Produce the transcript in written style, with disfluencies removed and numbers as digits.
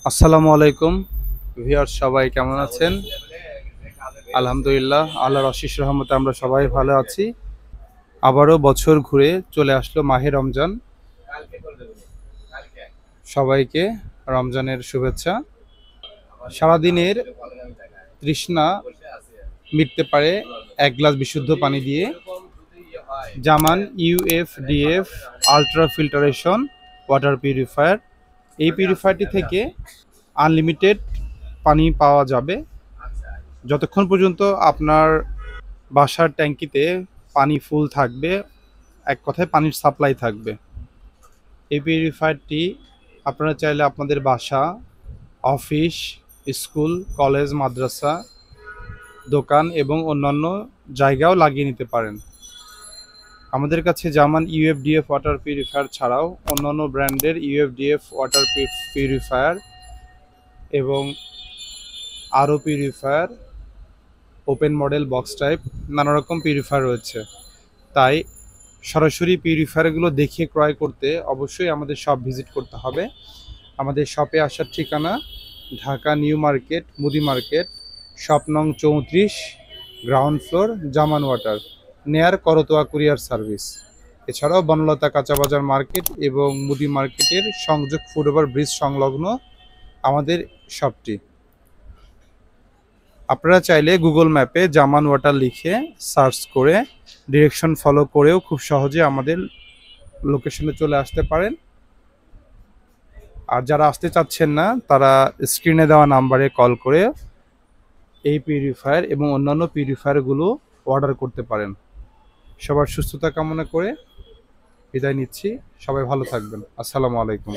আসসালামু আলাইকুম ভিউয়ার্স, সবাই কেমন আছেন? আলহামদুলিল্লাহ, আল্লাহর অশেষ রহমতে আমরা সবাই ভালো আছি। আবারও বছর ঘুরে চলে আসলো মাহে রমজান। সবাইকে রমজানের শুভেচ্ছা। সারাদিনের তৃষ্ণা মিটতে পারে এক গ্লাস বিশুদ্ধ পানি দিয়ে। জামান ইউএফডিএফ আলট্রা ফিল্টারেশন ওয়াটার পিউরিফায়ার। এই পিউরিফায়ারটি থেকে আনলিমিটেড পানি পাওয়া যাবে যতক্ষণ পর্যন্ত আপনার বাসার ট্যাঙ্কিতে পানি ফুল থাকবে, এক কথায় পানির সাপ্লাই থাকবে। এই পিউরিফায়ারটি আপনারা চাইলে আপনাদের বাসা, অফিস, স্কুল, কলেজ, মাদ্রাসা, দোকান এবং অন্যান্য জায়গাও লাগিয়ে নিতে পারেন। আমাদের কাছে জামান ইউএফডিএফ ওয়াটার পিউরিফায়ার ছাড়াও অন্যান্য ব্র্যান্ডের ইউএফডিএফ ওয়াটার পিউরিফায়ার এবং আরও purifier, open model, box type নানা রকম পিউরিফায়ার রয়েছে। তাই সরাসরি পিউরিফায়ারগুলো দেখে ক্রয় করতে অবশ্যই আমাদের শপ ভিজিট করতে হবে। আমাদের শপে আসার ঠিকানা ঢাকা নিউ মার্কেট, মুদি মার্কেট, শপ নং 34, গ্রাউন্ড ফ্লোর, জামান ওয়াটার, নেয়ার করতোয়া কুরিয়ার সার্ভিস। এছাড়াও বনলতা কাঁচা বাজার মার্কেট এবং মুদি মার্কেটের সংযোগ ফুটওভার ব্রিজ সংলগ্ন আমাদের শপটি। আপনারা চাইলে গুগল ম্যাপে জামান ওয়াটার লিখে সার্চ করে ডিরেকশন ফলো করেও খুব সহজে আমাদের লোকেশনে চলে আসতে পারেন। আর যারা আসতে চাচ্ছেন না, তারা স্ক্রিনে দেওয়া নাম্বারে কল করে এই পিউরিফায়ার এবং অন্যান্য পিউরিফায়ারগুলো অর্ডার করতে পারেন। সবার সুস্থতা কামনা করে বিদায় নিচ্ছি। সবাই ভালো থাকবেন। আসসালামু আলাইকুম।